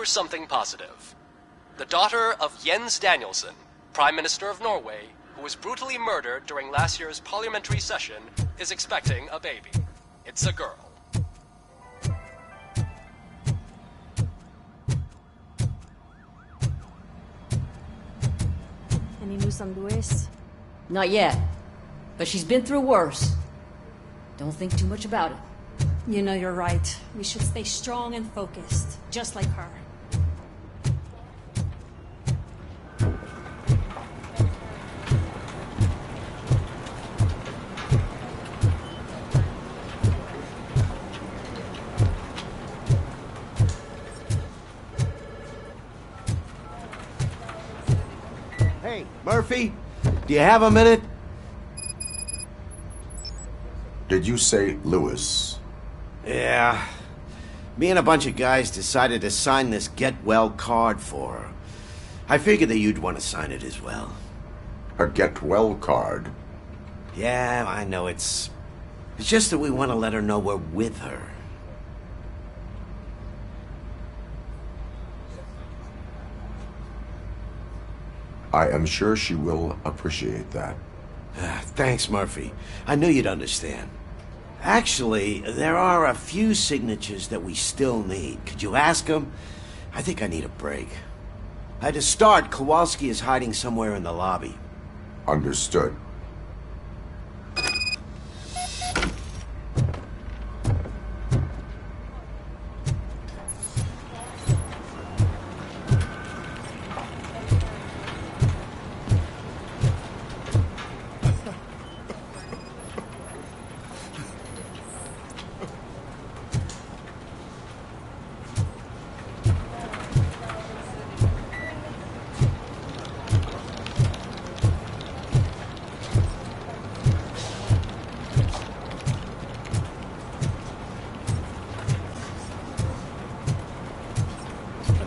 something positive. The daughter of Jens Danielson, Prime Minister of Norway, who was brutally murdered during last year's parliamentary session, is expecting a baby. It's a girl. Any news on Luis? Not yet. But she's been through worse. Don't think too much about it. You know you're right. We should stay strong and focused, just like her. Hey, Murphy, do you have a minute? Did you say Lewis? Yeah. Me and a bunch of guys decided to sign this get well card for her. I figured that you'd want to sign it as well. A get well card? Yeah, I know it's just that we want to let her know we're with her. I am sure she will appreciate that. Thanks, Murphy. I knew you'd understand. Actually, there are a few signatures that we still need. Could you ask them? I think I need a break. To start, Kowalski is hiding somewhere in the lobby. Understood.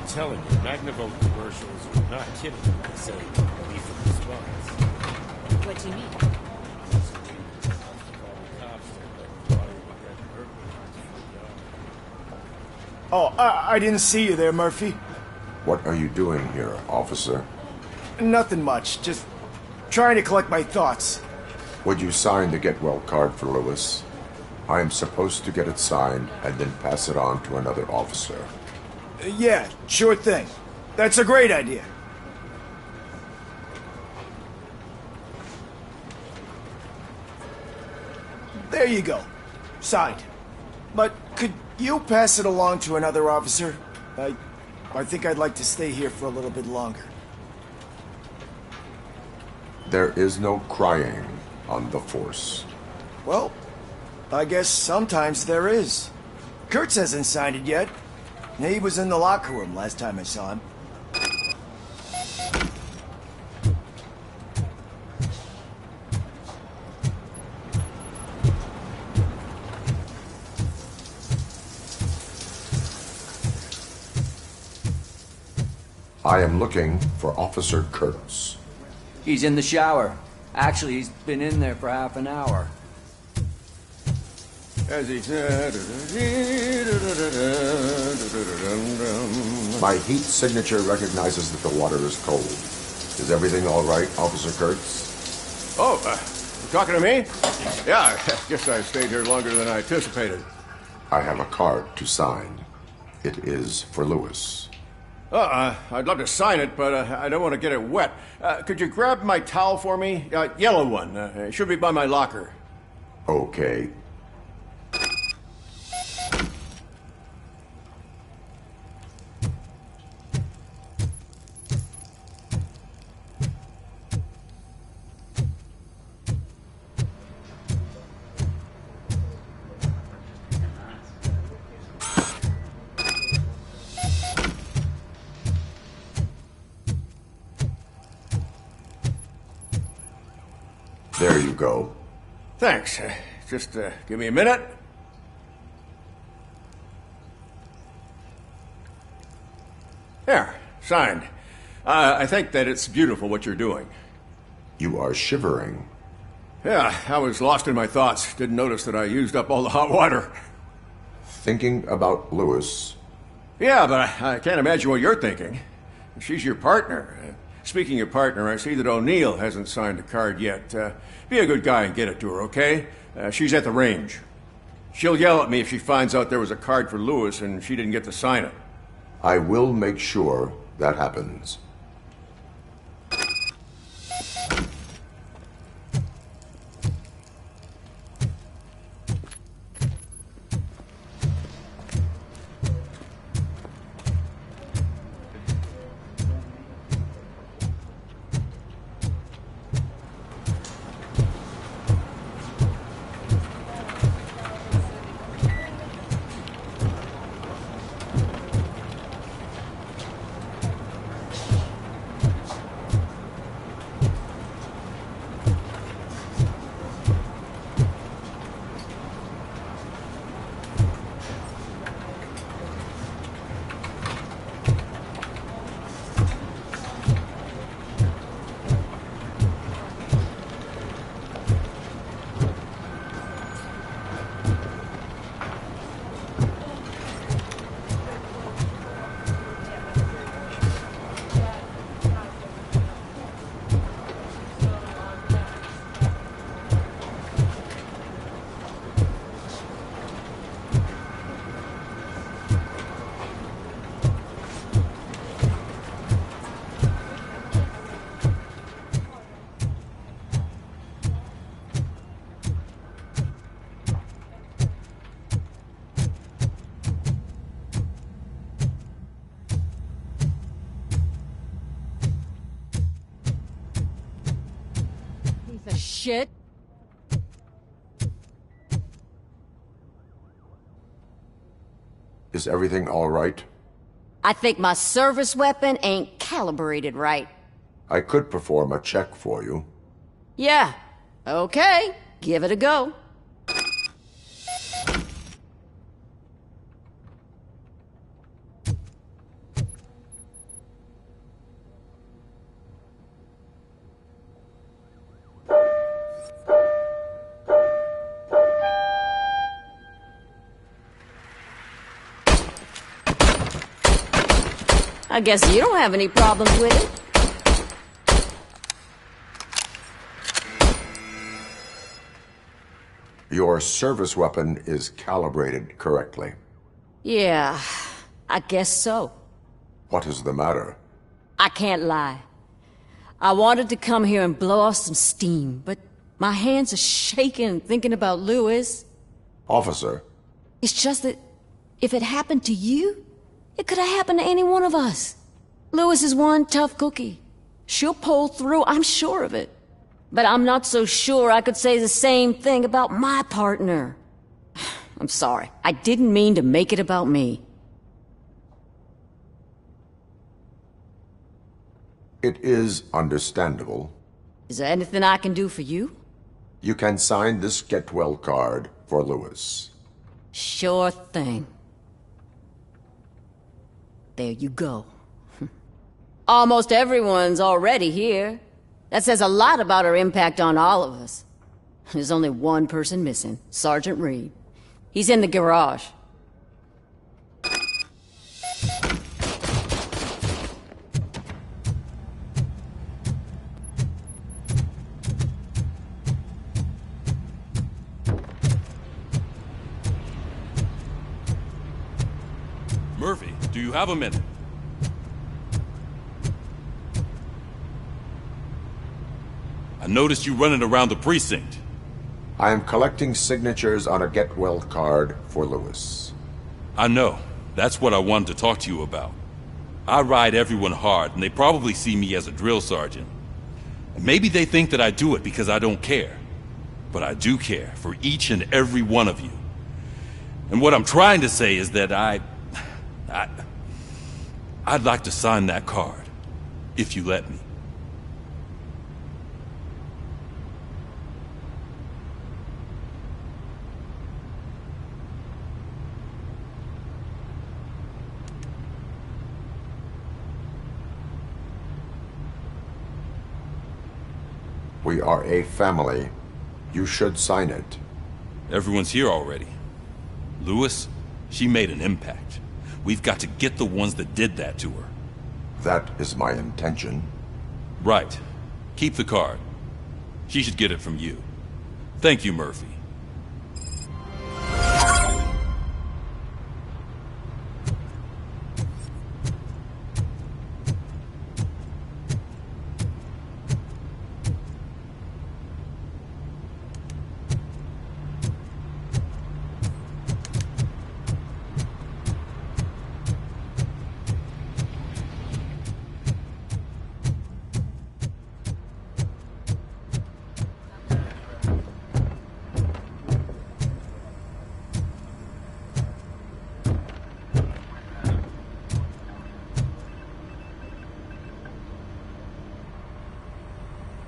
Telling you, Magnavolt commercials are not kidding when they say lethal response. What do you mean? Oh, I didn't see you there, Murphy. What are you doing here, officer? Nothing much, just trying to collect my thoughts. Would you sign the get well card for Lewis? I am supposed to get it signed and then pass it on to another officer. Yeah, sure thing. That's a great idea. There you go. Signed. But could you pass it along to another officer? I think I'd like to stay here for a little bit longer. There is no crying on the force. Well, I guess sometimes there is. Kurtz hasn't signed it yet. He was in the locker room last time I saw him. I am looking for Officer Kurtz. He's in the shower. Actually, he's been in there for half an hour. As he said... My heat signature recognizes that the water is cold. Is everything all right, Officer Kurtz? Oh, you talking to me? Yeah, I guess I stayed here longer than I anticipated. I have a card to sign. It is for Lewis. I'd love to sign it, but I don't want to get it wet. Could you grab my towel for me? Yellow one. It should be by my locker. Okay. There you go. Thanks. Just give me a minute. There, signed. I think that it's beautiful what you're doing. You are shivering. Yeah, I was lost in my thoughts. Didn't notice that I used up all the hot water. Thinking about Lewis. Yeah, but I can't imagine what you're thinking. She's your partner. Speaking of partner, I see that O'Neill hasn't signed a card yet. Be a good guy and get it to her, okay? She's at the range. She'll yell at me if she finds out there was a card for Lewis and she didn't get to sign it. I will make sure that happens. The shit. Is everything all right? I think my service weapon ain't calibrated right. I could perform a check for you. Yeah. Okay. Give it a go. I guess you don't have any problems with it. Your service weapon is calibrated correctly. Yeah, I guess so. What is the matter? I can't lie. I wanted to come here and blow off some steam, but my hands are shaking thinking about Lewis. Officer. It's just that if it happened to you, it could have happened to any one of us. Lewis is one tough cookie. She'll pull through, I'm sure of it. But I'm not so sure I could say the same thing about my partner. I'm sorry. I didn't mean to make it about me. It is understandable. Is there anything I can do for you? You can sign this get well card for Lewis. Sure thing. There you go. Almost everyone's already here. That says a lot about her impact on all of us. There's only one person missing, Sergeant Reed. He's in the garage. Murphy, do you have a minute? I noticed you running around the precinct. I am collecting signatures on a get well card for Lewis. I know. That's what I wanted to talk to you about. I ride everyone hard, and they probably see me as a drill sergeant. And maybe they think that I do it because I don't care. But I do care for each and every one of you. And what I'm trying to say is that I'd like to sign that card, if you let me. We are a family. You should sign it. Everyone's here already. Lewis, she made an impact. We've got to get the ones that did that to her. That is my intention. Right. Keep the card. She should get it from you. Thank you, Murphy.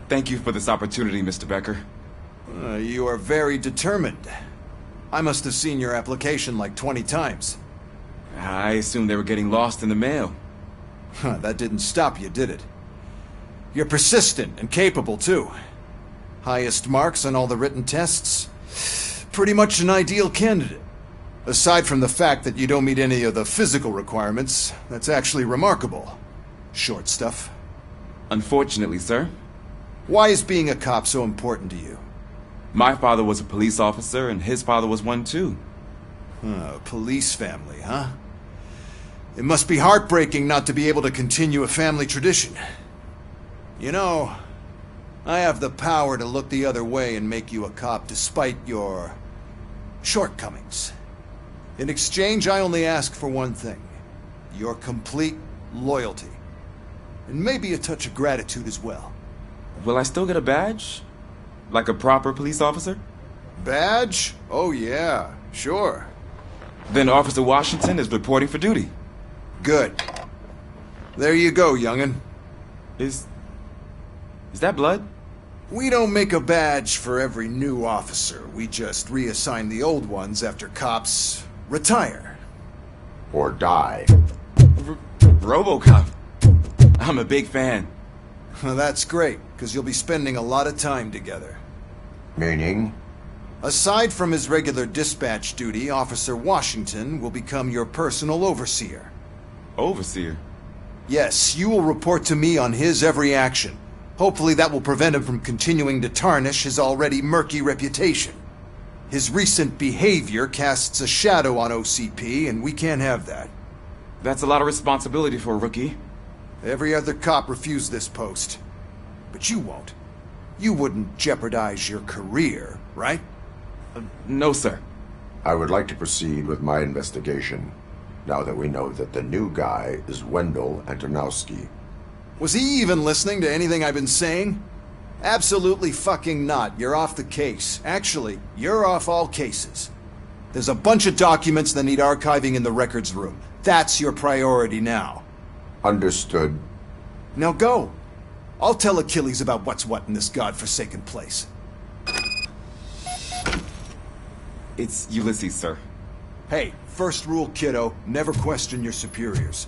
Thank you for this opportunity, Mr. Becker. You are very determined. I must have seen your application like 20 times. I assumed they were getting lost in the mail. That didn't stop you, did it? You're persistent and capable, too. Highest marks on all the written tests. Pretty much an ideal candidate. Aside from the fact that you don't meet any of the physical requirements, that's actually remarkable. Short stuff. Unfortunately, sir. Why is being a cop so important to you? My father was a police officer, and his father was one, too. Police family, huh? It must be heartbreaking not to be able to continue a family tradition. You know, I have the power to look the other way and make you a cop despite your shortcomings. In exchange, I only ask for one thing. Your complete loyalty. And maybe a touch of gratitude as well. Will I still get a badge? Like a proper police officer? Badge? Oh yeah, sure. Then Officer Washington is reporting for duty. Good. There you go, young'un. Is that blood? We don't make a badge for every new officer. We just reassign the old ones after cops retire. Or die. Robocop. I'm a big fan. Well, that's great, because you'll be spending a lot of time together. Meaning? Aside from his regular dispatch duty, Officer Washington will become your personal overseer. Overseer? Yes, you will report to me on his every action. Hopefully that will prevent him from continuing to tarnish his already murky reputation. His recent behavior casts a shadow on OCP, and we can't have that. That's a lot of responsibility for a rookie. Every other cop refused this post. But you won't. You wouldn't jeopardize your career, right? No, sir. I would like to proceed with my investigation, now that we know that the new guy is Wendell Antonowski. Was he even listening to anything I've been saying? Absolutely fucking not. You're off the case. Actually, you're off all cases. There's a bunch of documents that need archiving in the records room. That's your priority now. Understood. Now go. I'll tell Achilles about what's what in this godforsaken place. It's Ulysses, sir. Hey, first rule, kiddo, never question your superiors.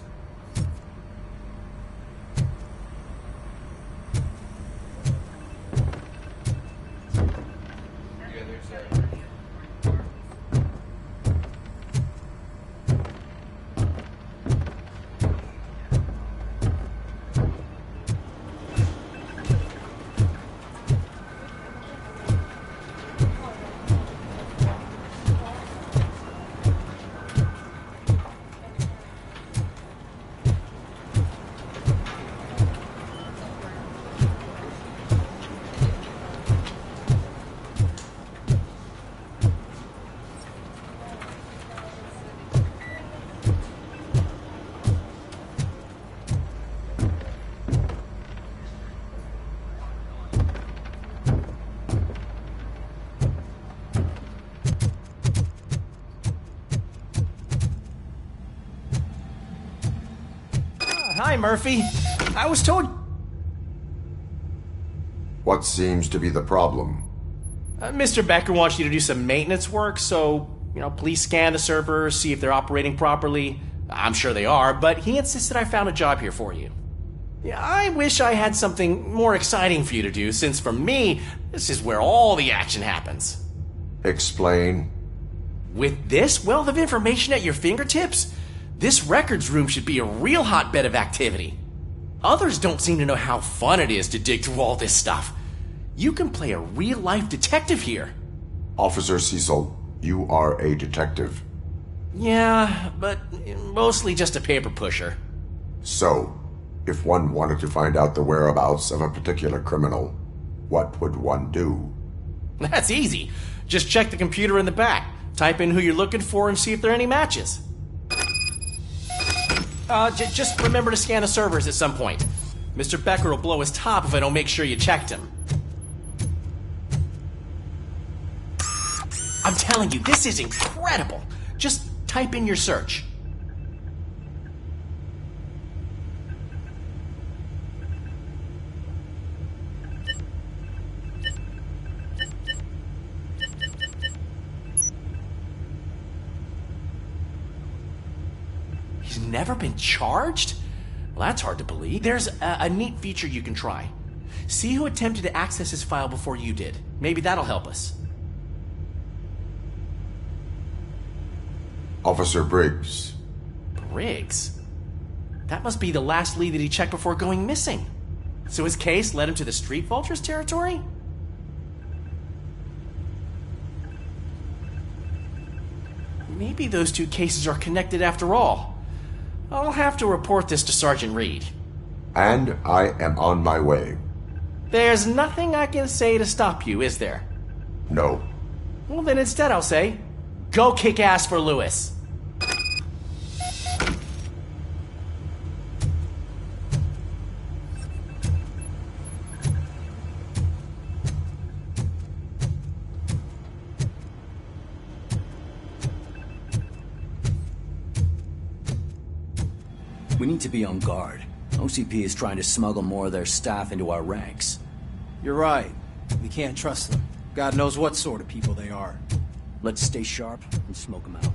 Hi, Murphy. I was told... What seems to be the problem? Mr. Becker wants you to do some maintenance work, so, please scan the servers, see if they're operating properly. I'm sure they are, but he insisted I found a job here for you. Yeah, I wish I had something more exciting for you to do, since for me, this is where all the action happens. Explain. With this wealth of information at your fingertips, This records room should be a real hotbed of activity. Others don't seem to know how fun it is to dig through all this stuff. You can play a real-life detective here. Officer Cecil, you are a detective. Yeah, but mostly just a paper pusher. So, if one wanted to find out the whereabouts of a particular criminal, what would one do? That's easy. Just check the computer in the back, type in who you're looking for, and see if there are any matches. Just remember to scan the servers at some point. Mr. Becker will blow his top if I don't make sure you checked him. I'm telling you, this is incredible. Just type in your search. He's never been charged? Well, that's hard to believe. There's a neat feature you can try. See who attempted to access his file before you did. Maybe that'll help us. Officer Briggs. Briggs? That must be the last lead that he checked before going missing. So his case led him to the Street Vultures territory? Maybe those two cases are connected after all. I'll have to report this to Sergeant Reed. And I am on my way. There's nothing I can say to stop you, is there? No. Well, then instead I'll say, go kick ass for Lewis. We need to be on guard. OCP is trying to smuggle more of their staff into our ranks. You're right. We can't trust them. God knows what sort of people they are. Let's stay sharp and smoke them out.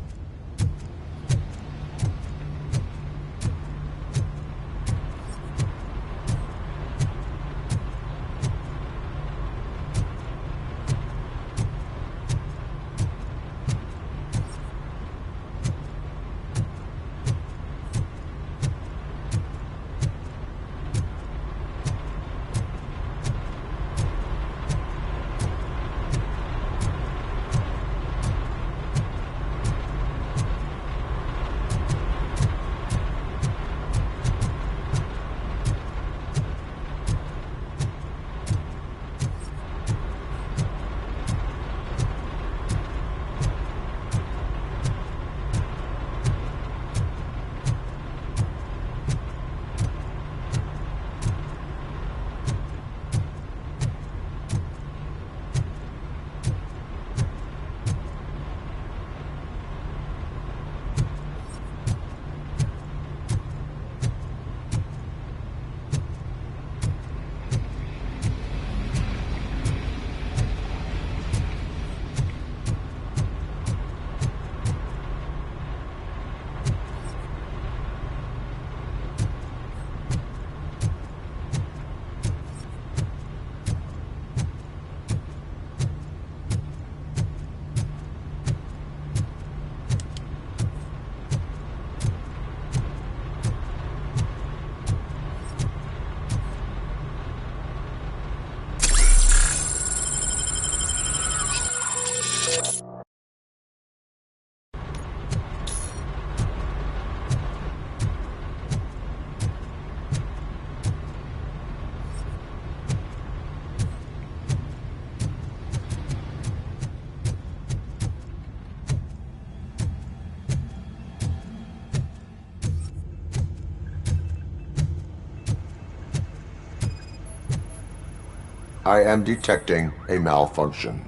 I am detecting a malfunction.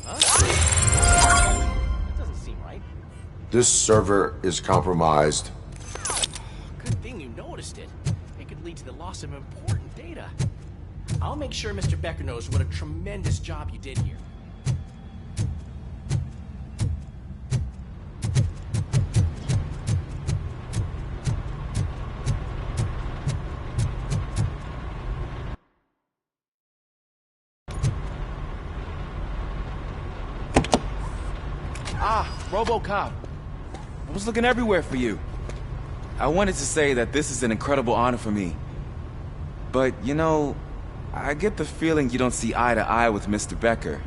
That doesn't seem right. This server is compromised. Good thing you noticed it. It could lead to the loss of important data. I'll make sure Mr. Becker knows what a tremendous job you did here. Robocop. I was looking everywhere for you. I wanted to say that this is an incredible honor for me. But, you know, I get the feeling you don't see eye to eye with Mr. Becker.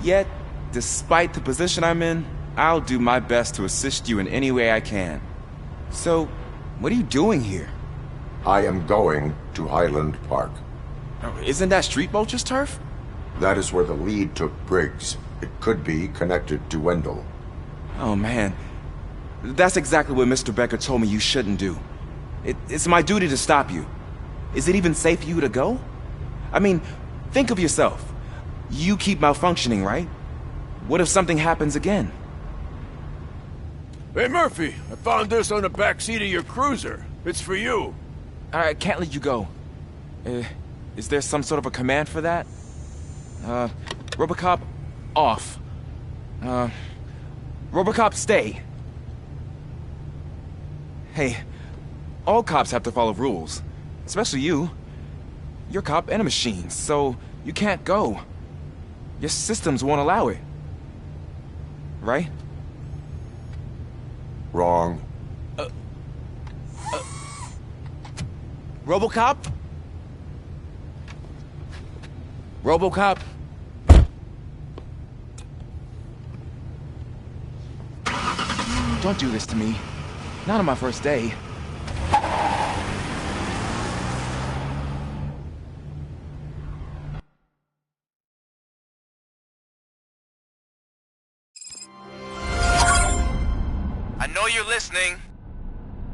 Yet, despite the position I'm in, I'll do my best to assist you in any way I can. So, what are you doing here? I am going to Highland Park. Isn't that Street Vulture's turf? That is where the lead took Briggs. It could be connected to Wendell. Oh, man. That's exactly what Mr. Becker told me you shouldn't do. It's my duty to stop you. Is it even safe for you to go? I mean, think of yourself. You keep malfunctioning, right? What if something happens again? Hey, Murphy, I found this on the back seat of your cruiser. It's for you. I can't let you go. Is there some sort of a command for that? Robocop, off. Robocop, stay. Hey, all cops have to follow rules. Especially you. You're a cop and a machine, so you can't go. Your systems won't allow it. Right? Wrong. Robocop? Robocop? Don't do this to me. Not on my first day. I know you're listening.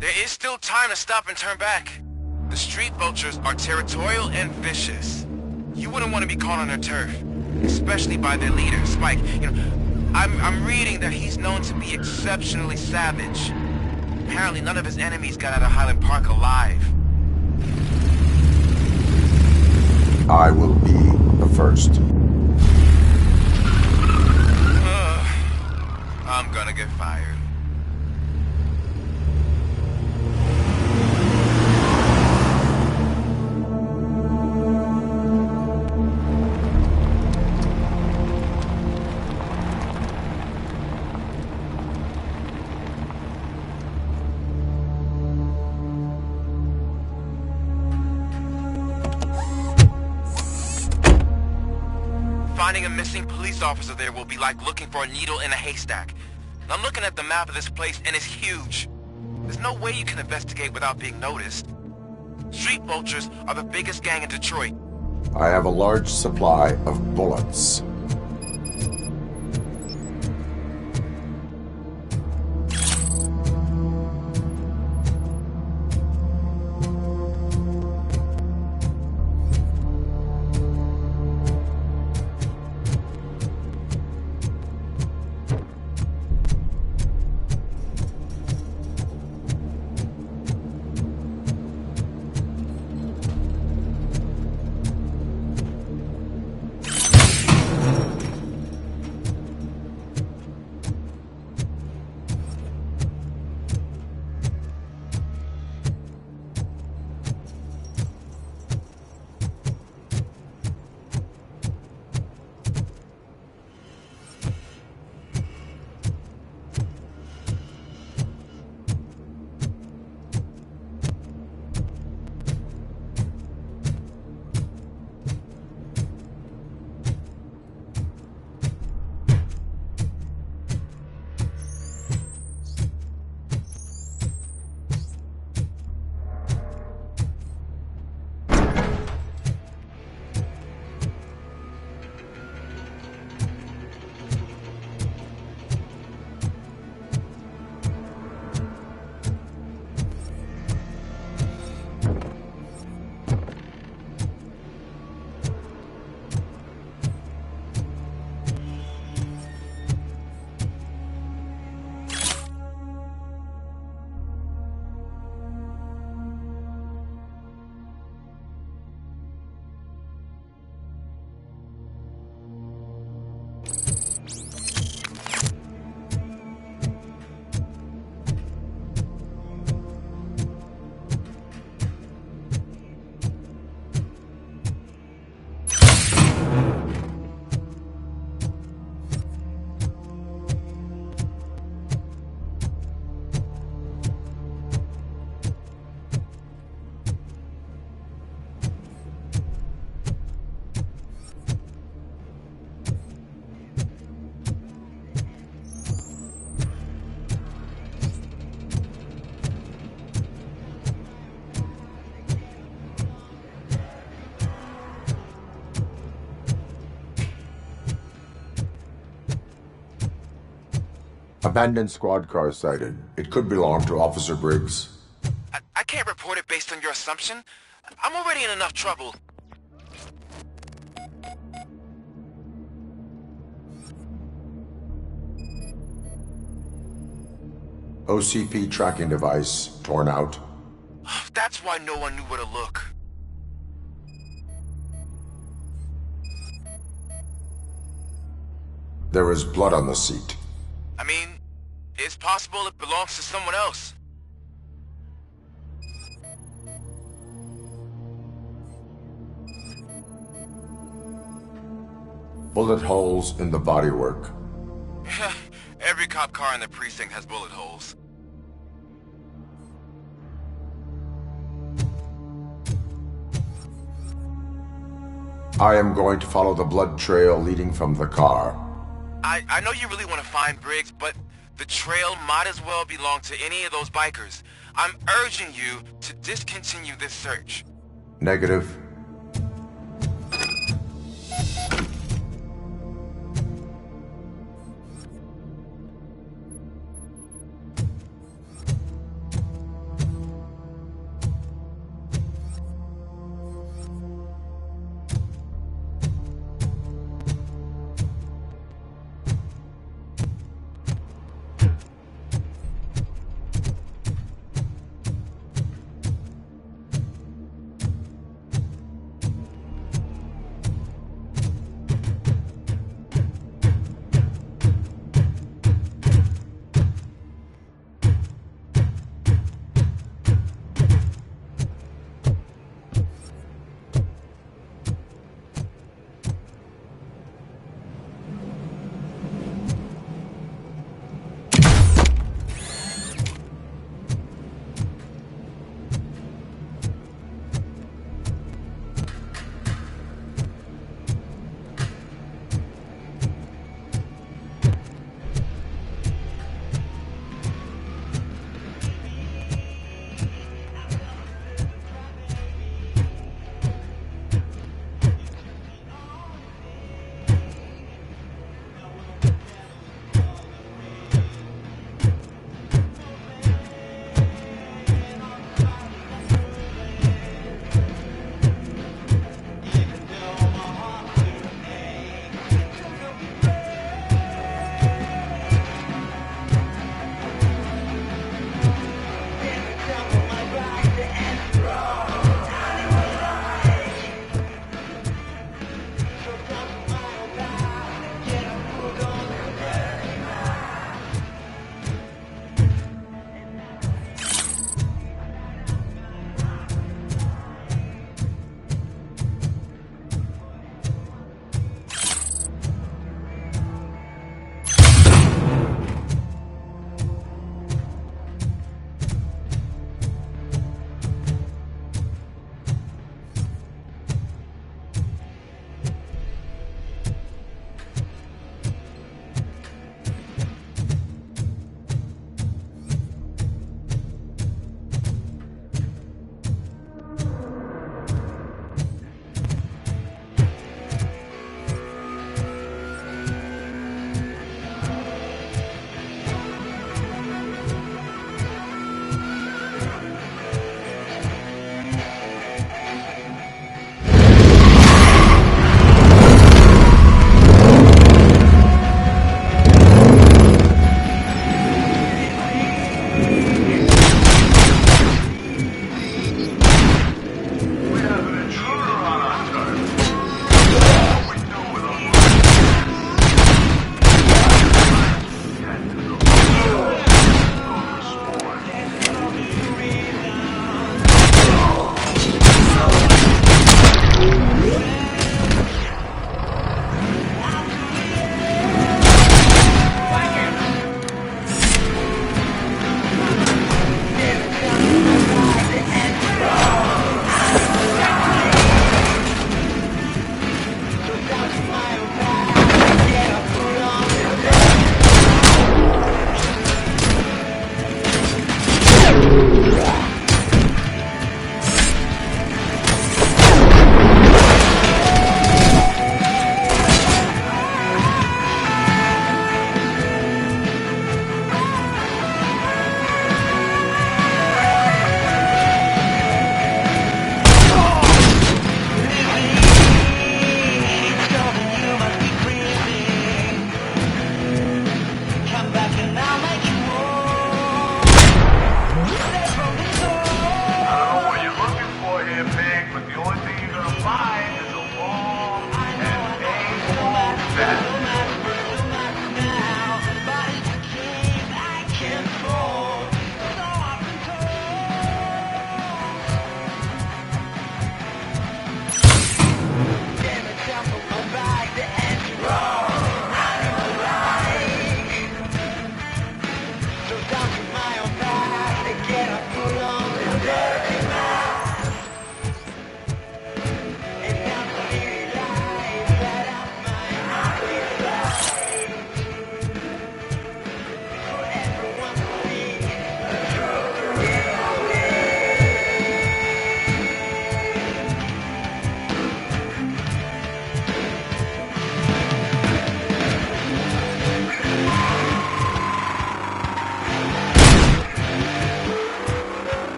There is still time to stop and turn back. The street vultures are territorial and vicious. You wouldn't want to be caught on their turf, especially by their leader, Spike. You know, I'm reading that he's known to be exceptionally savage. Apparently none of his enemies got out of Highland Park alive. I will be the first. I'm gonna get fired. Finding a missing police officer there will be like looking for a needle in a haystack. I'm looking at the map of this place and it's huge. There's no way you can investigate without being noticed. Street vultures are the biggest gang in Detroit. I have a large supply of bullets. Abandoned squad car sighted. It could belong to Officer Briggs. I can't report it based on your assumption. I'm already in enough trouble. OCP tracking device torn out. That's why no one knew where to look. There is blood on the seat. I mean, it's possible it belongs to someone else. Bullet holes in the bodywork. Every cop car in the precinct has bullet holes. I am going to follow the blood trail leading from the car. I know you really want to find Briggs, but the trail might as well belong to any of those bikers. I'm urging you to discontinue this search. Negative.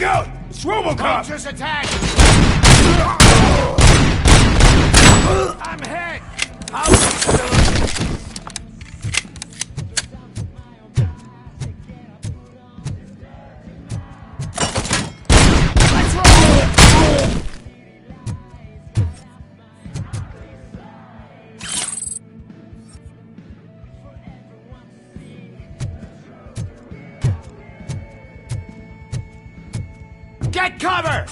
Look out! It's Robocop! Just attack! I'm hit! Get cover!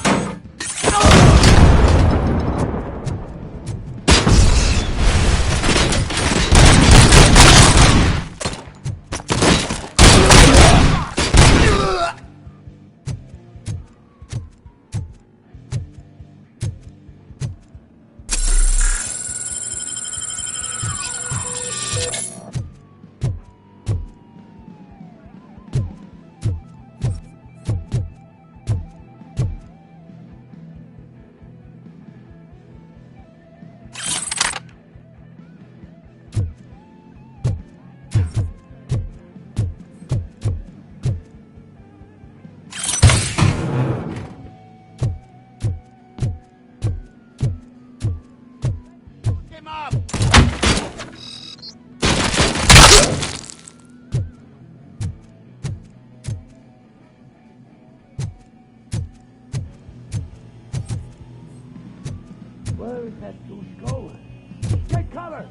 Where is that goose going? Get cover!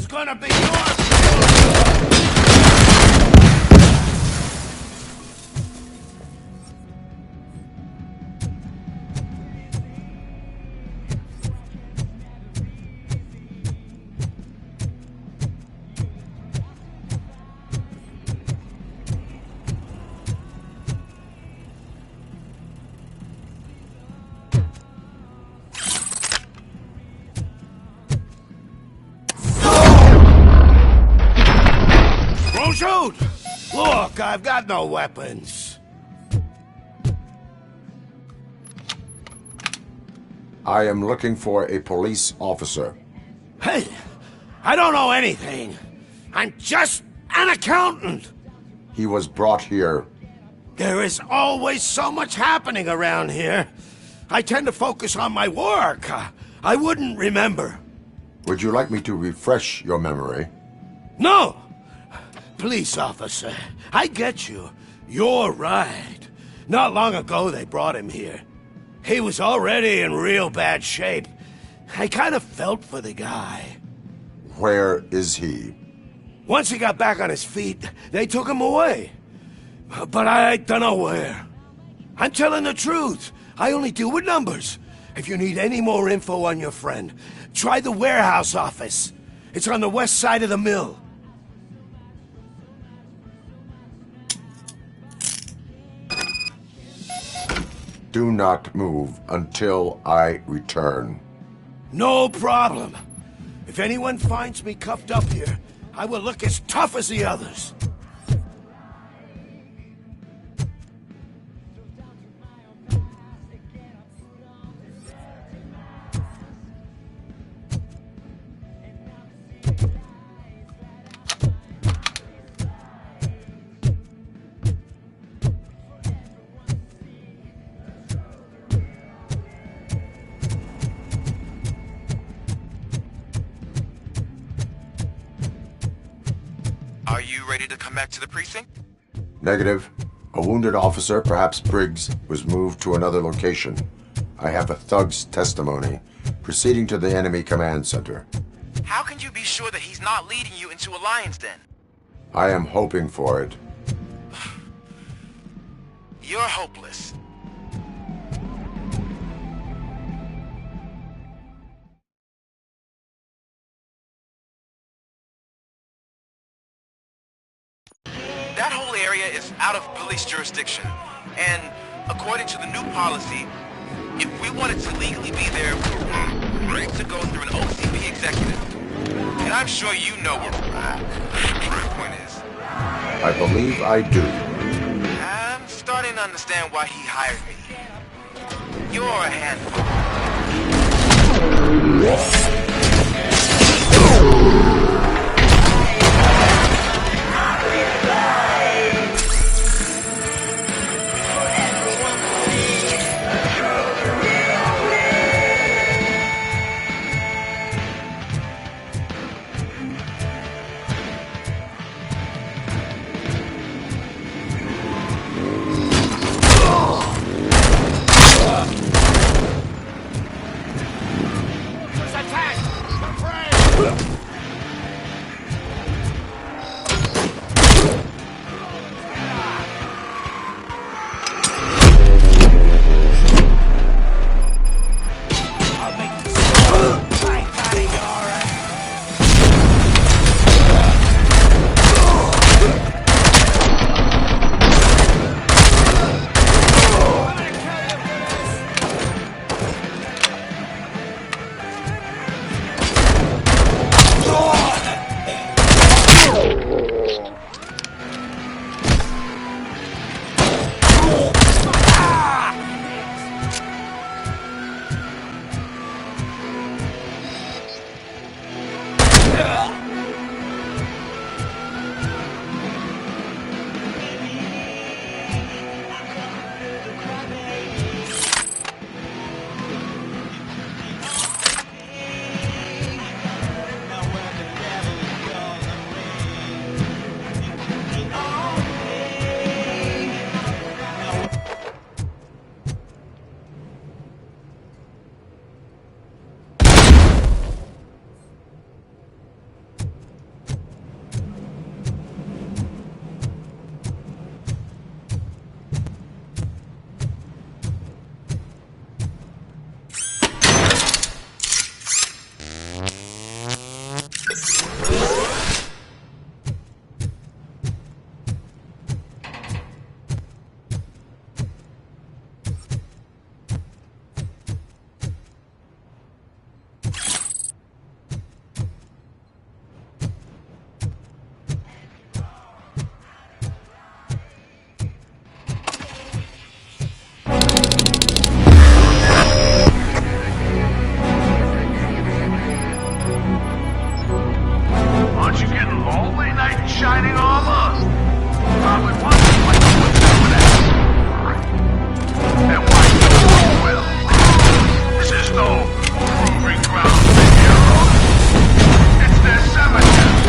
Gonna be yours! shoot! Look, I've got no weapons. I am looking for a police officer. Hey, I don't know anything. I'm just an accountant. He was brought here. There is always so much happening around here. I tend to focus on my work. I wouldn't remember. Would you like me to refresh your memory? No! Police officer, I get you. You're right. Not long ago they brought him here. He was already in real bad shape. I kind of felt for the guy. Where is he? Once he got back on his feet, they took him away. But I don't know where. I'm telling the truth. I only deal with numbers. If you need any more info on your friend, try the warehouse office. It's on the west side of the mill. Do not move until I return. No problem. If anyone finds me cuffed up here, I will look as tough as the others. Are you ready to come back to the precinct? Negative. A wounded officer, perhaps Briggs, was moved to another location. I have a thug's testimony, proceeding to the enemy command center. How can you be sure that he's not leading you into a lion's den? I am hoping for it. You're hopeless. That whole area is out of police jurisdiction, and according to the new policy, if we wanted to legally be there, we need to go through an OCP executive. And I'm sure you know what the point is. I believe I do. I'm starting to understand why he hired me. You're a handful. shining armor. Probably wondering what you would do with that. And why you will. This is no proving ground for heroes. It's their cemetery.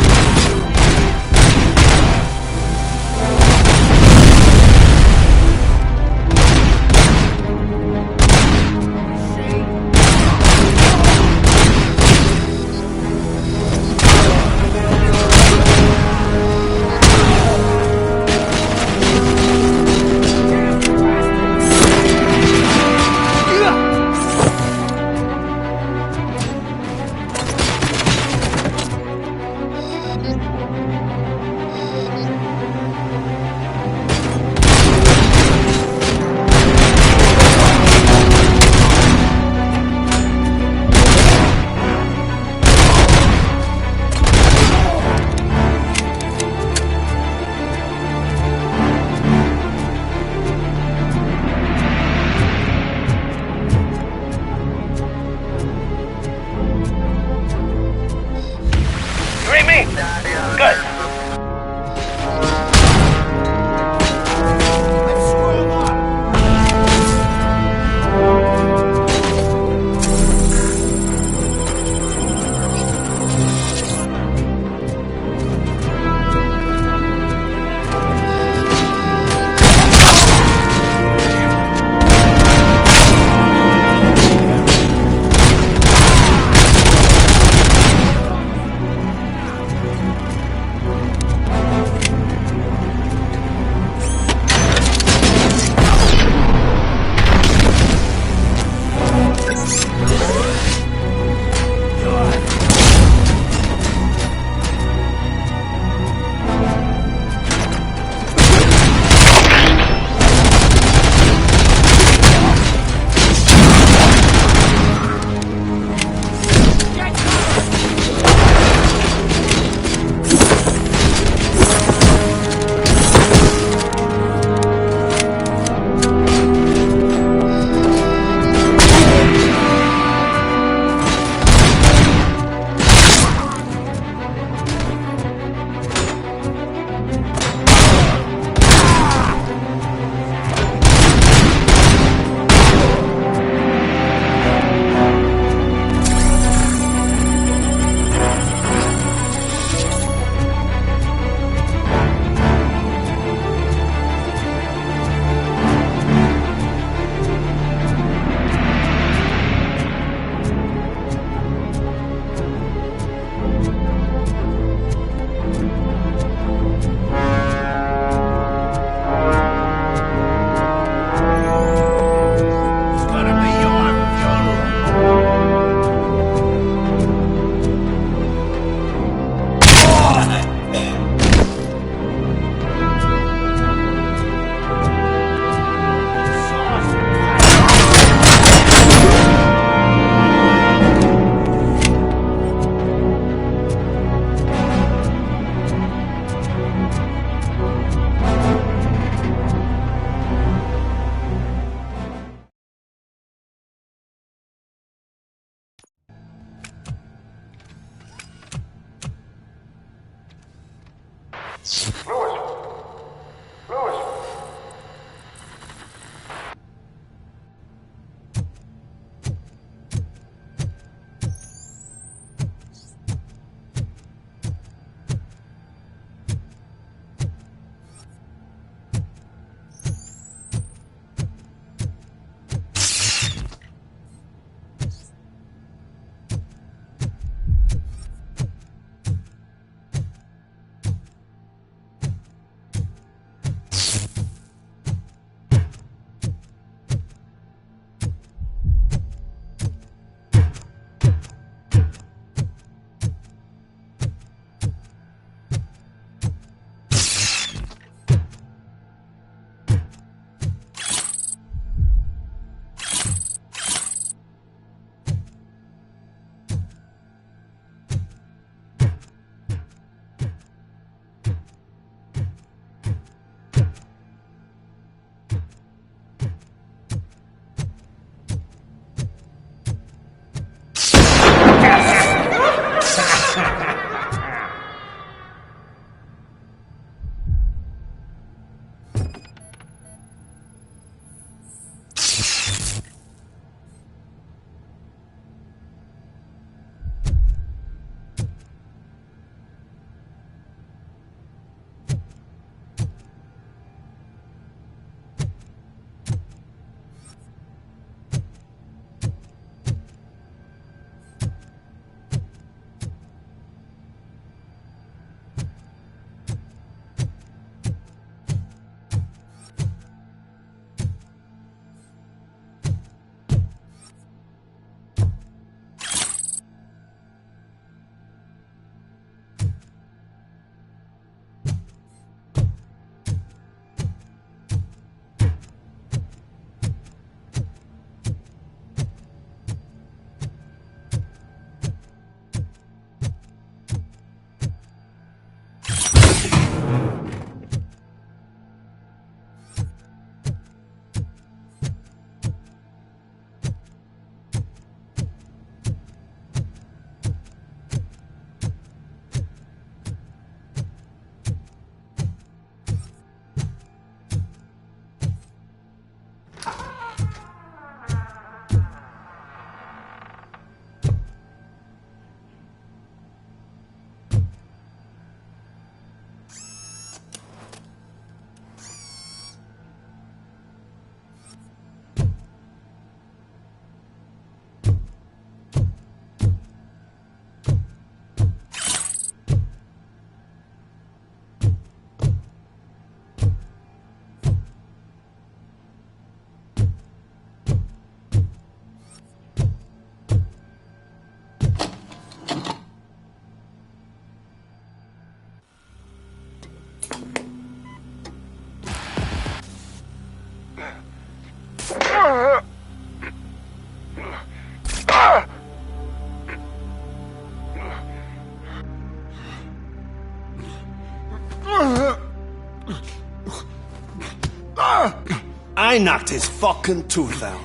I knocked his fucking tooth out.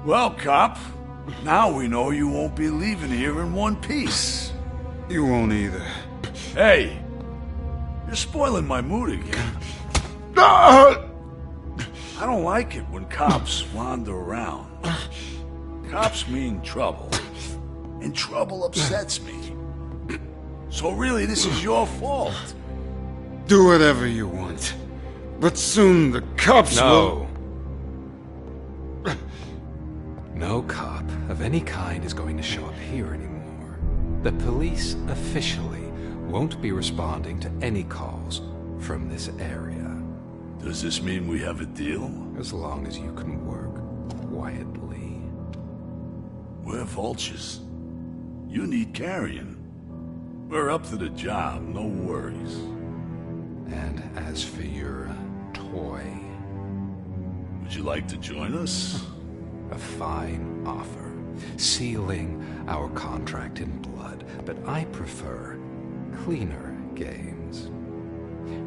Well, cop, now we know you won't be leaving here in one piece. You won't either. Hey, you're spoiling my mood again. I don't like it when cops wander around. Cops mean trouble, and trouble upsets me. So really, this is your fault. Do whatever you want. But soon the cops will... No cop of any kind is going to show up here anymore. The police officially won't be responding to any calls from this area. Does this mean we have a deal? As long as you can work quietly. We're vultures. You need carrion. We're up to the job, no worries. And as for your toy... Would you like to join us? A fine offer, sealing our contract in blood, but I prefer cleaner games.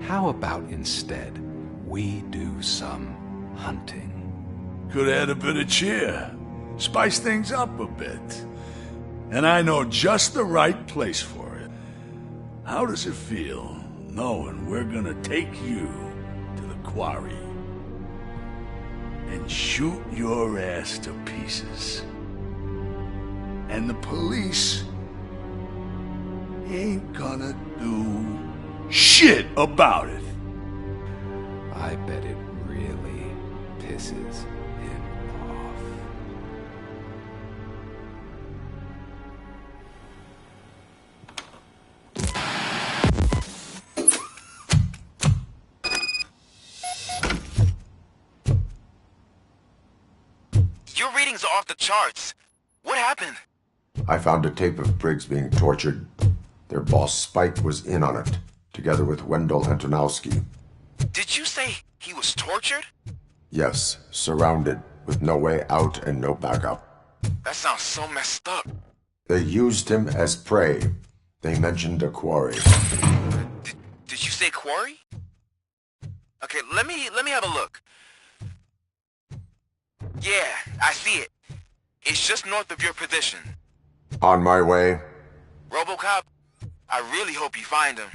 How about instead we do some hunting? Could add a bit of cheer, spice things up a bit. And I know just the right place for it. How does it feel knowing we're gonna take you to the quarry and shoot your ass to pieces? And the police ain't gonna do shit about it. I bet it really pisses him off. Your readings are off the charts. What happened? I found a tape of Briggs being tortured. Their boss Spike was in on it, together with Wendell Antonowski. Did you say he was tortured? Yes, surrounded, with no way out and no backup. That sounds so messed up. They used him as prey. They mentioned a quarry. Did you say quarry? Okay, let me have a look. Yeah, I see it. It's just north of your position. On my way. Robocop, I really hope you find him.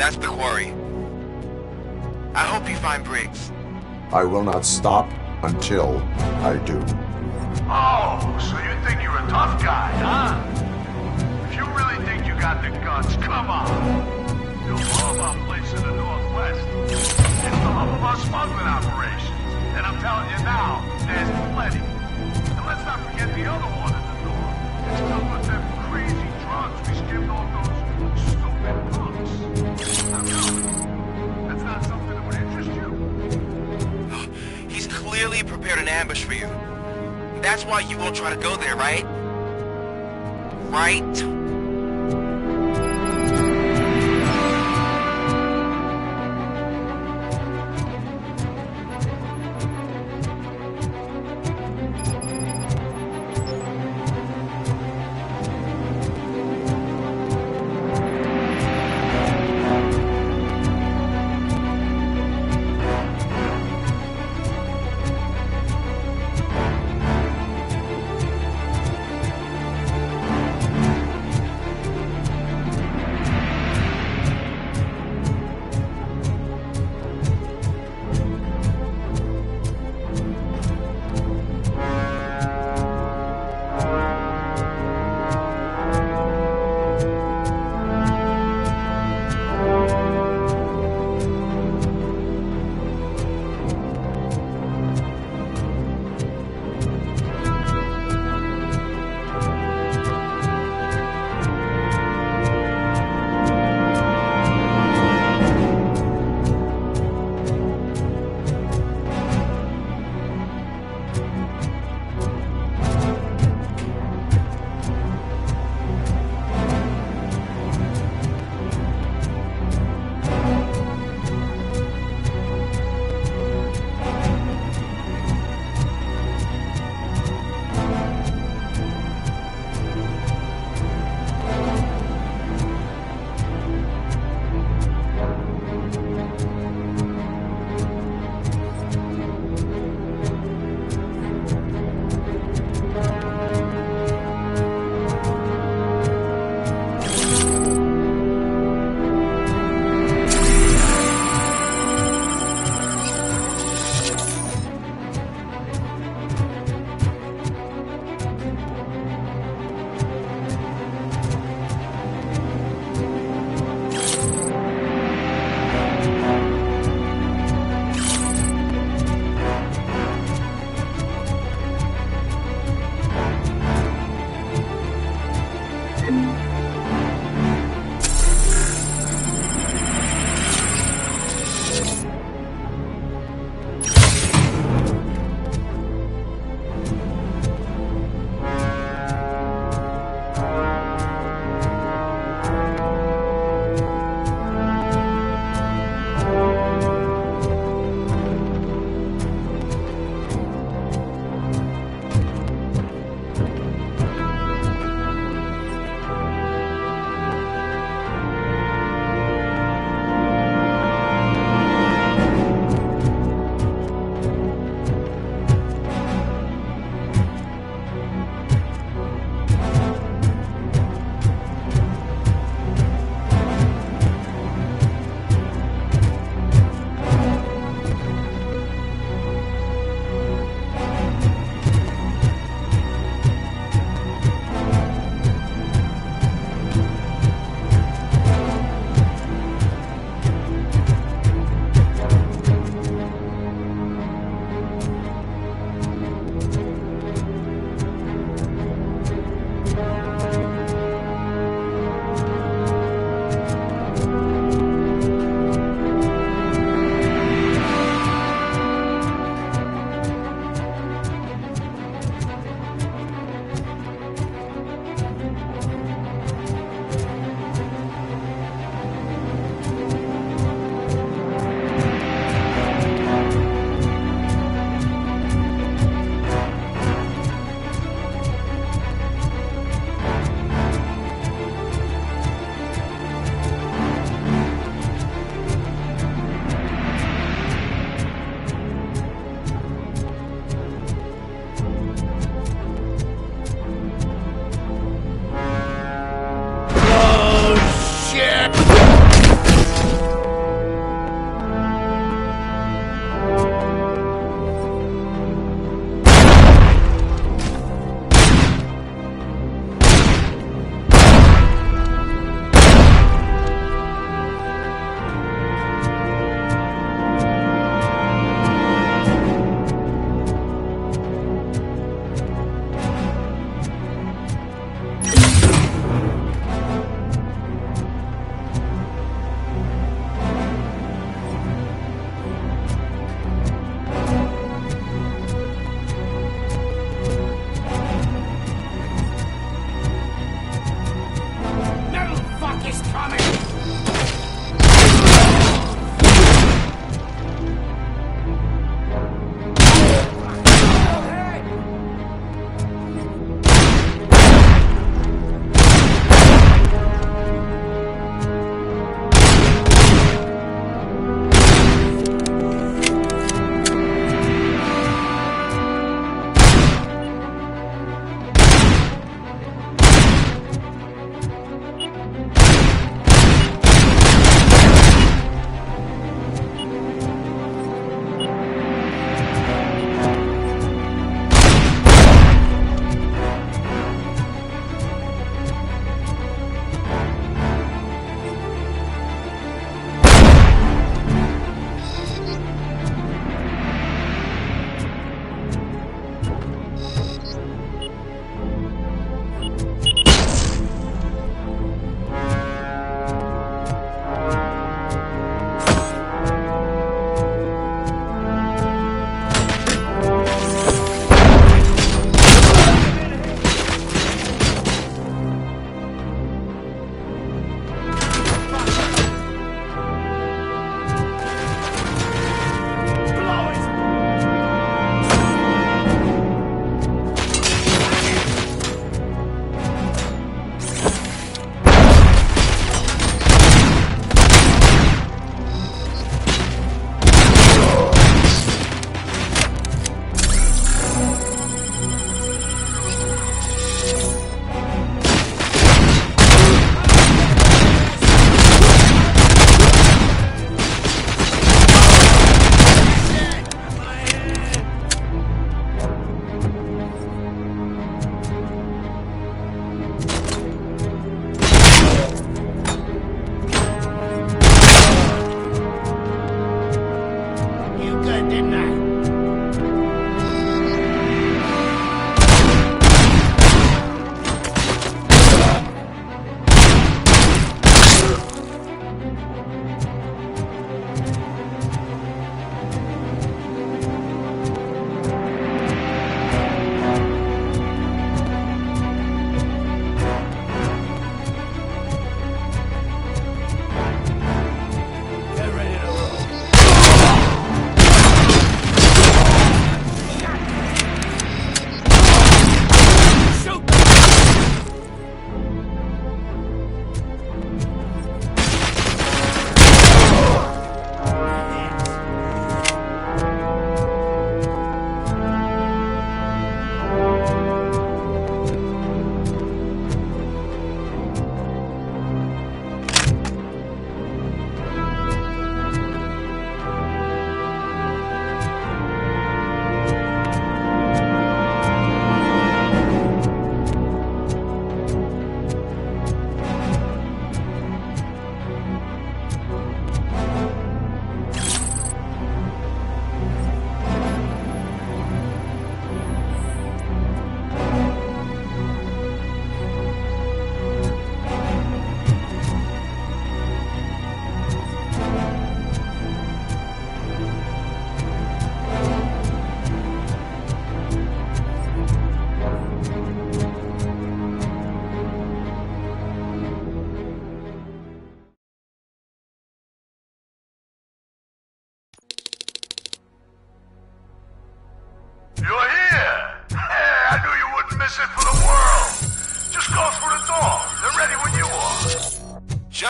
That's the quarry. I hope you find Briggs. I will not stop until I do. Oh, so you think you're a tough guy, huh? If you really think you got the guts, come on. You'll blow up our place in the Northwest. It's the hub of our smuggling operations. And I'm telling you now, there's plenty. And let's not forget the other one in the door. It's filled with them crazy drugs we skimmed off those stupid punks. Now tell me, that's not something that would interest you? He's clearly prepared an ambush for you. That's why you won't try to go there, right? Right?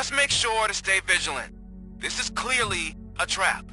Just make sure to stay vigilant. This is clearly a trap.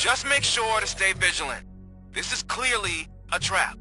Just make sure to stay vigilant. This is clearly a trap.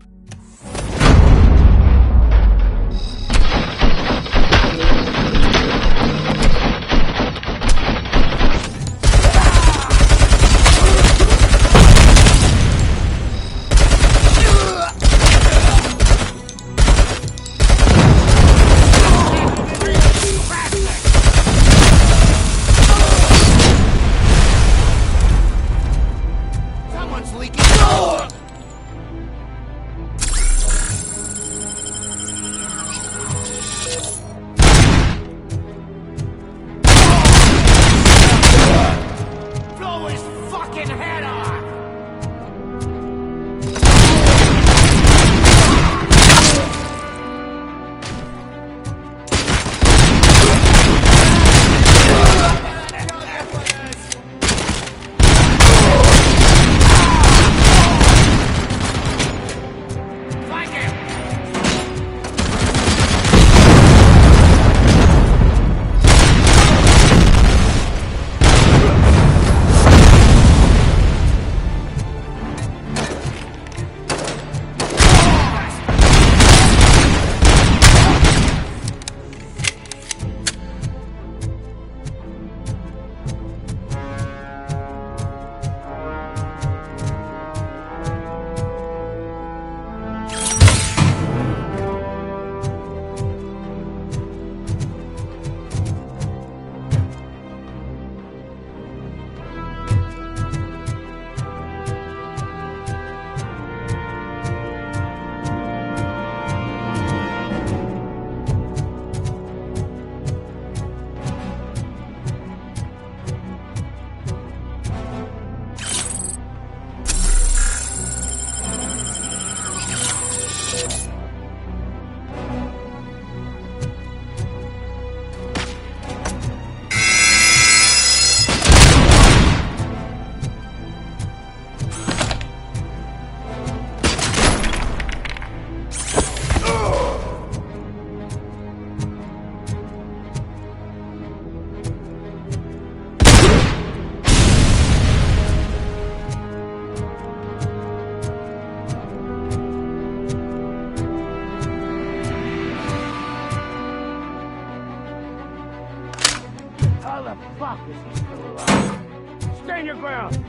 Stand your ground!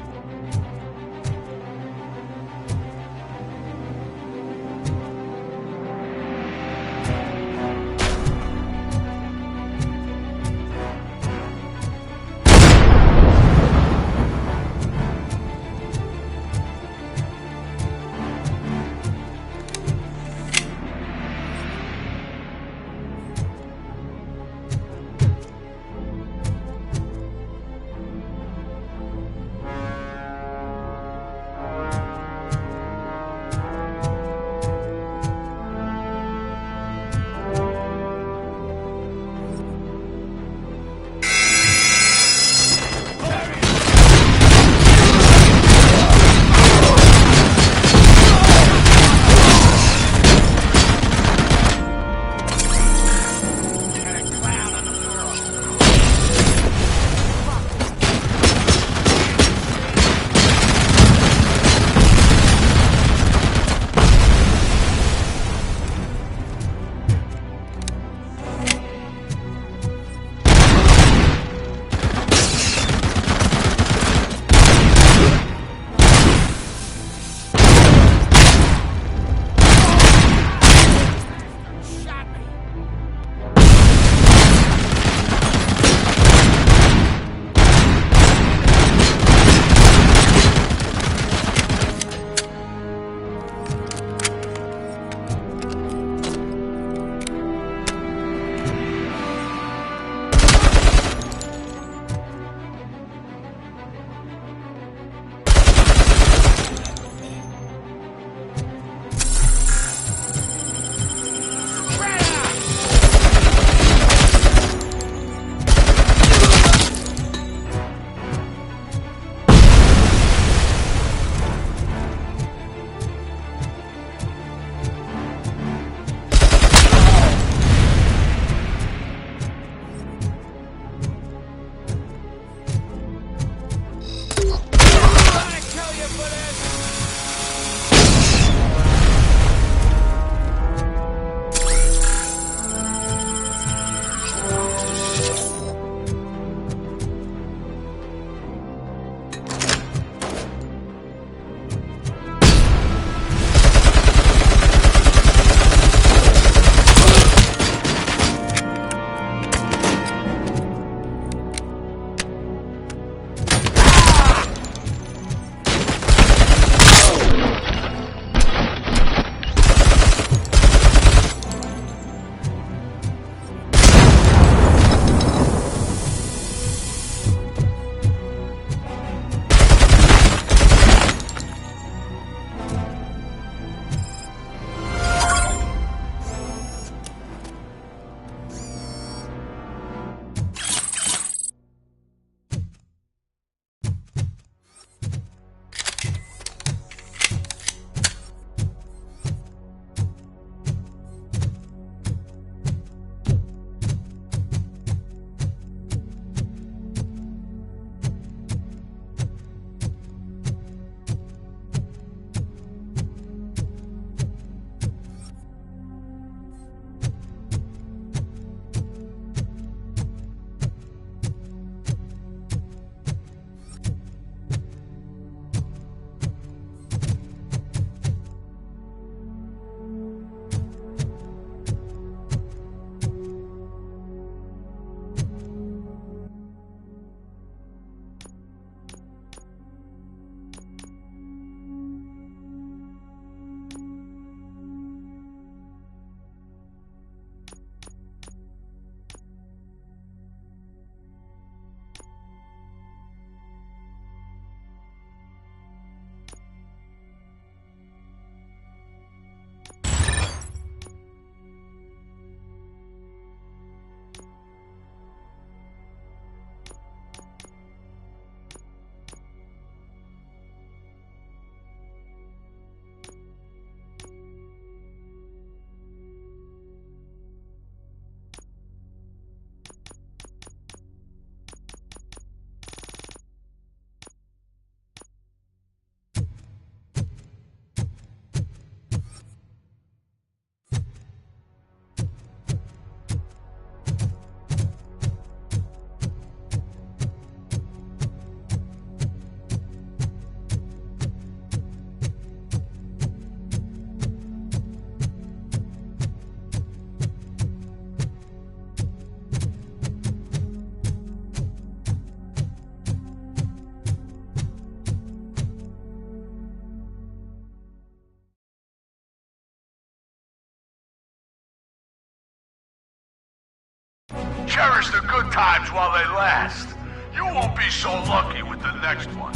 times while they last. You won't be so lucky with the next one.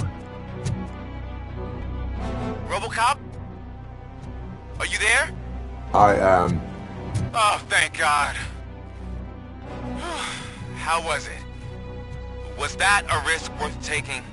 Robocop? Are you there? I am. Oh, thank God. How was it? Was that a risk worth taking?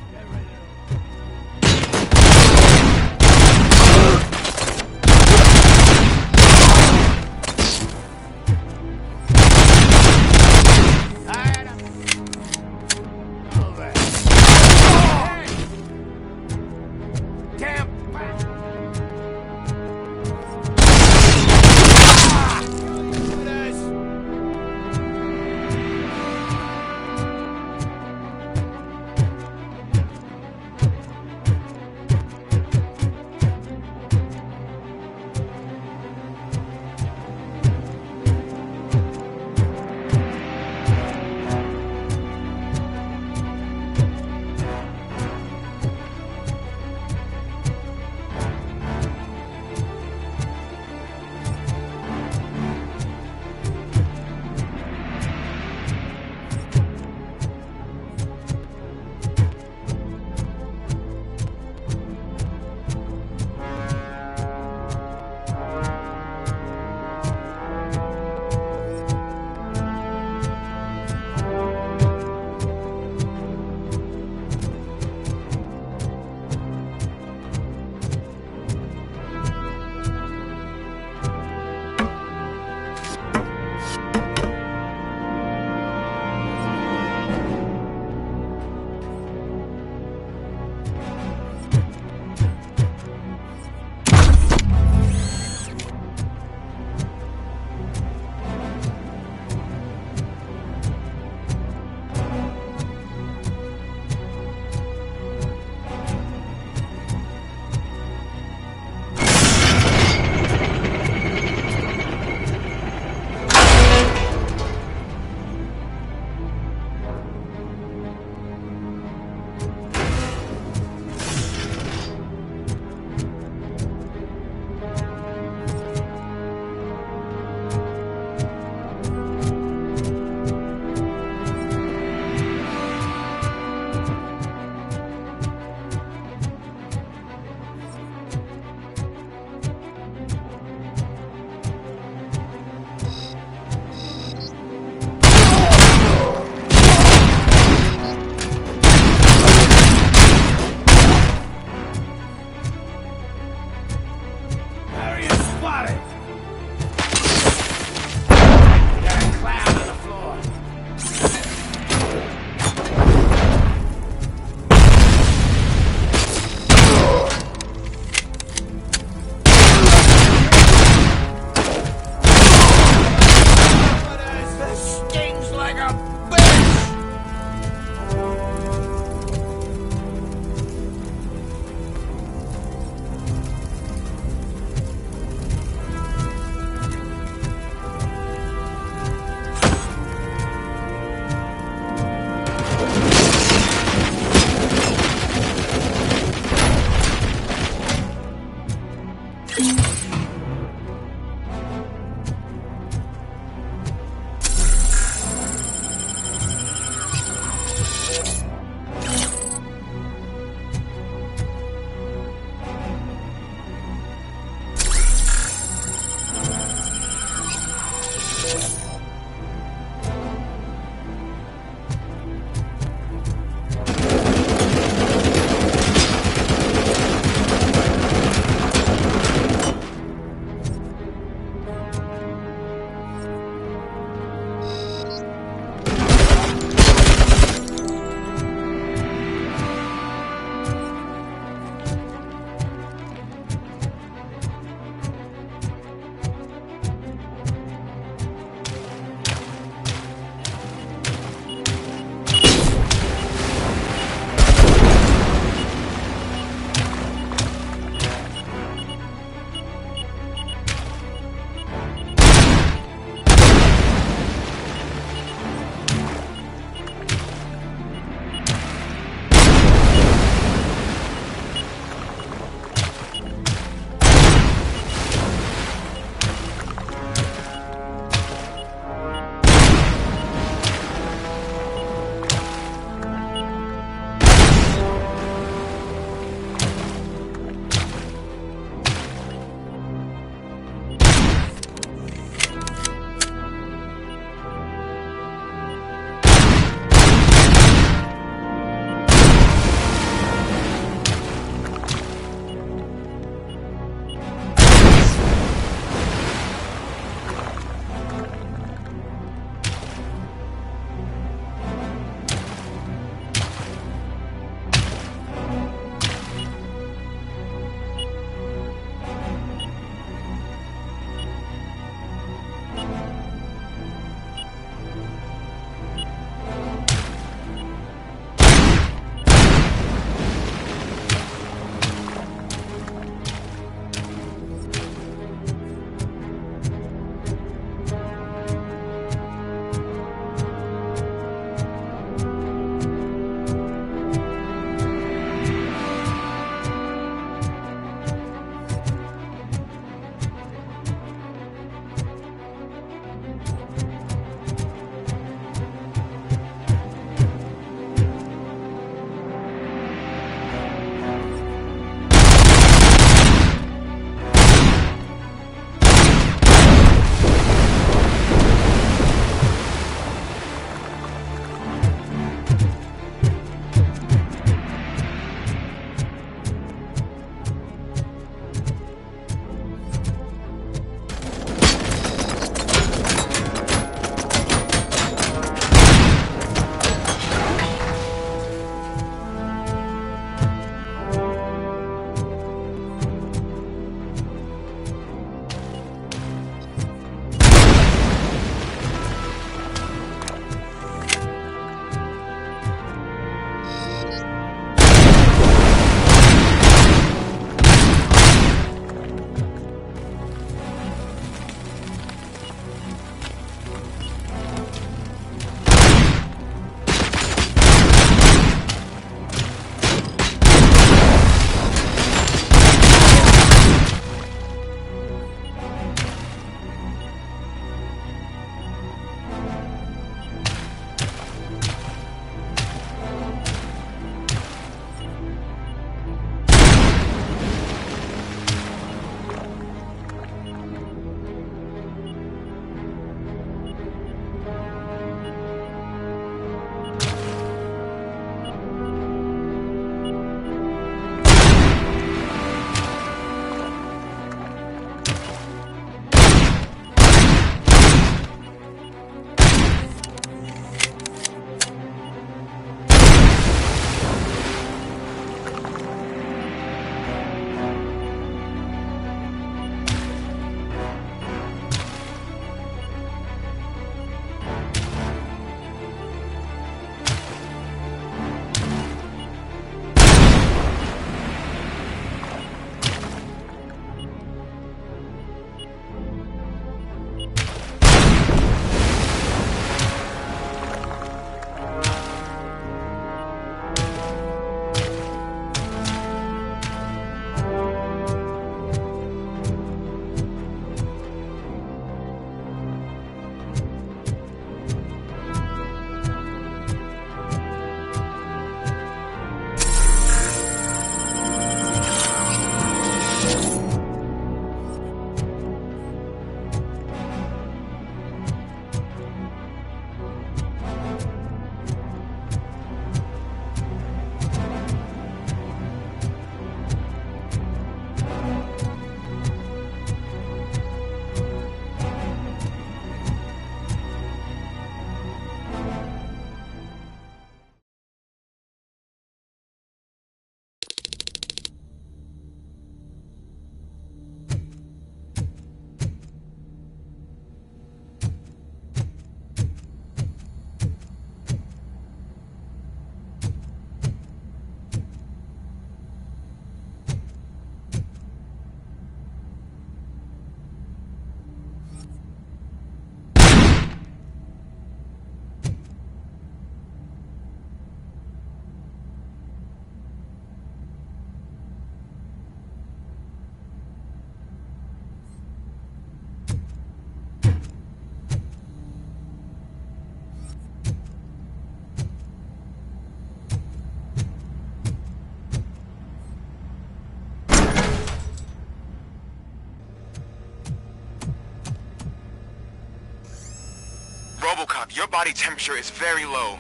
Robocop, your body temperature is very low.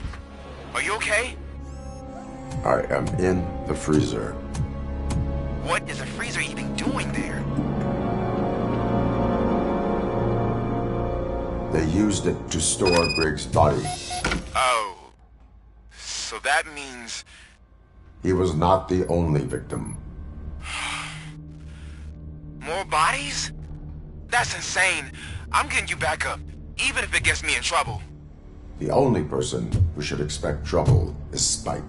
Are you okay? I am in the freezer. What is the freezer even doing there? They used it to store Briggs' body. Oh. So that means... He was not the only victim. More bodies? That's insane. I'm getting you back up, even if it gets me in trouble. The only person who should expect trouble is Spike.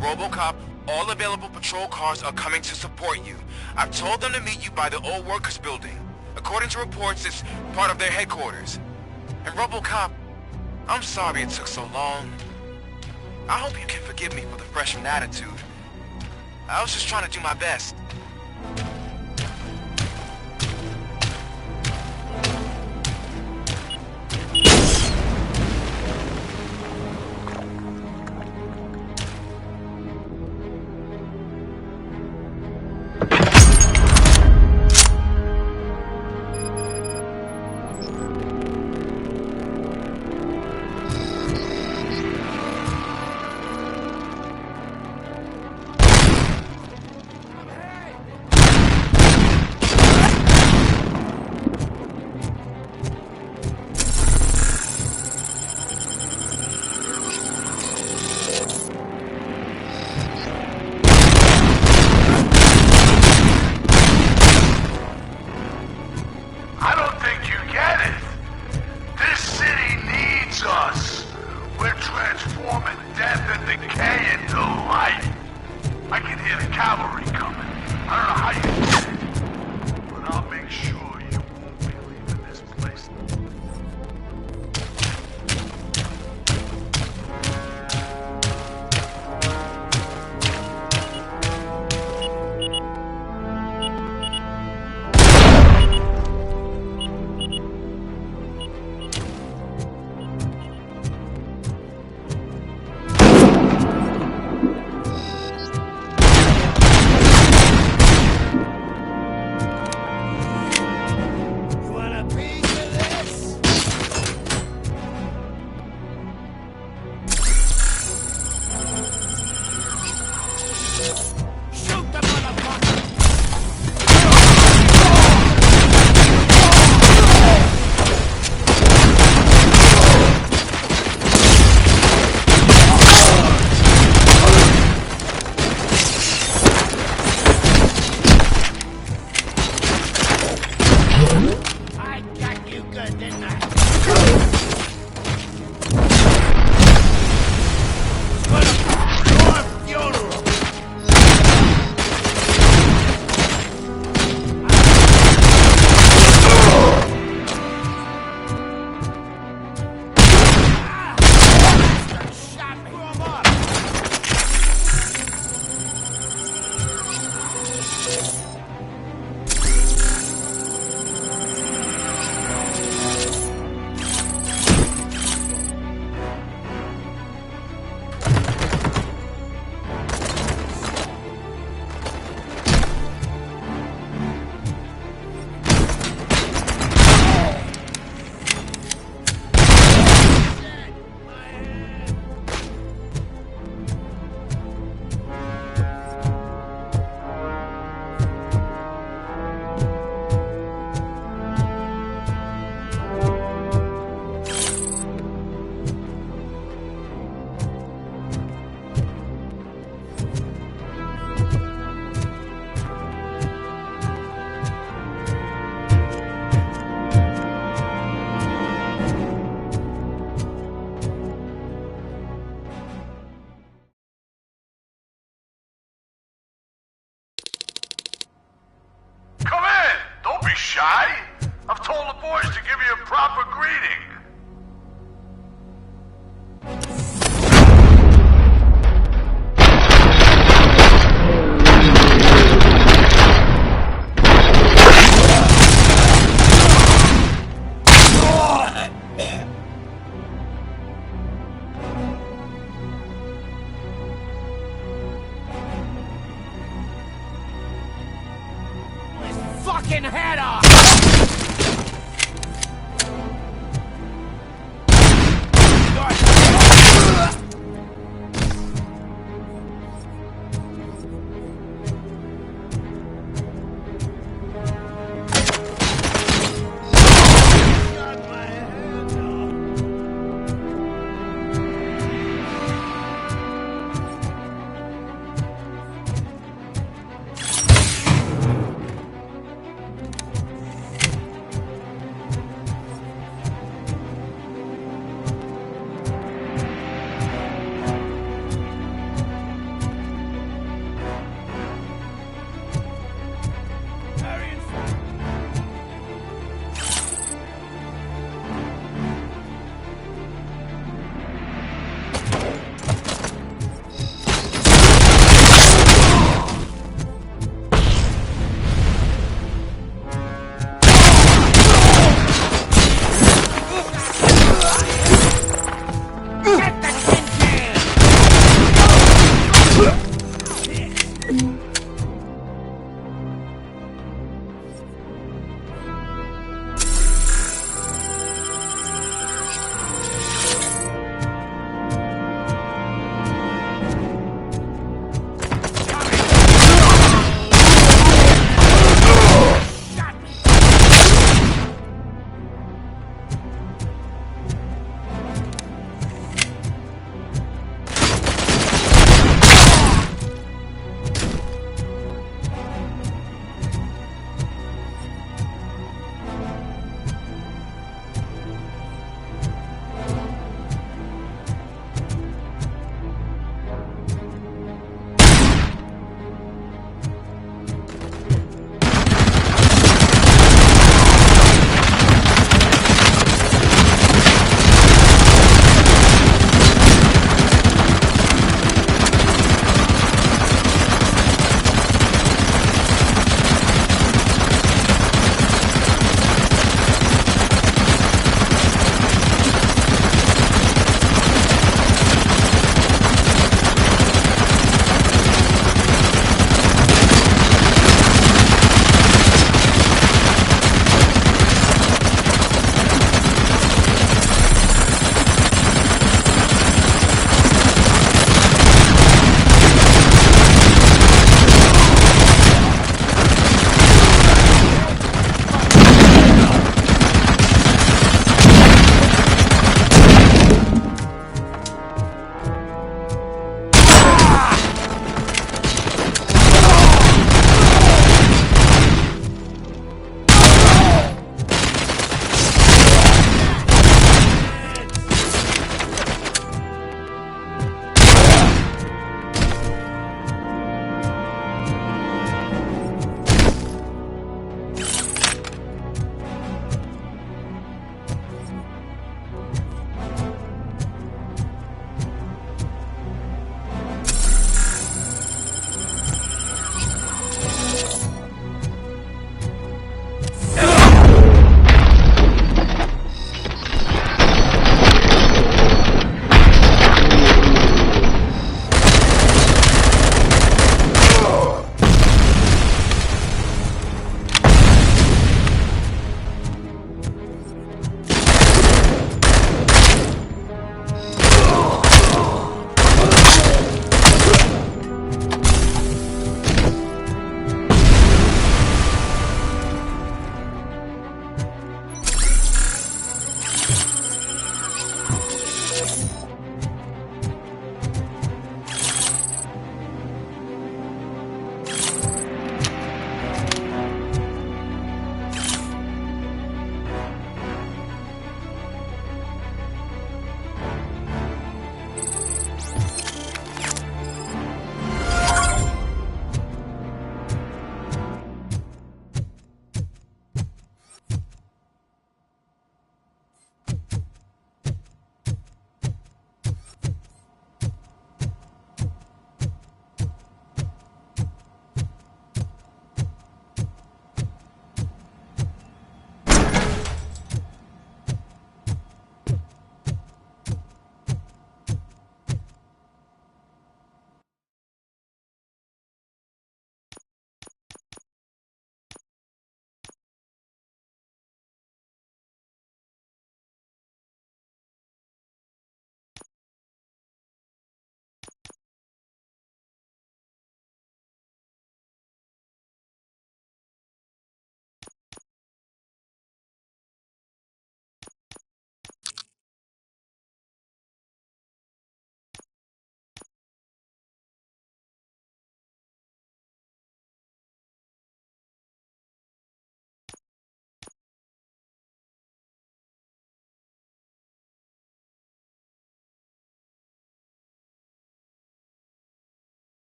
Robocop, all available patrol cars are coming to support you. I've told them to meet you by the old workers building. According to reports, it's part of their headquarters. And Robocop, I'm sorry it took so long. I hope you can forgive me for the freshman attitude. I was just trying to do my best. be shy? I've told the boys to give you a proper greeting. Fucking head off!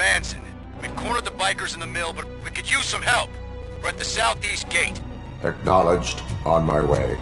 Manson. We've cornered the bikers in the mill, but we could use some help. We're at the southeast gate. Acknowledged. On my way.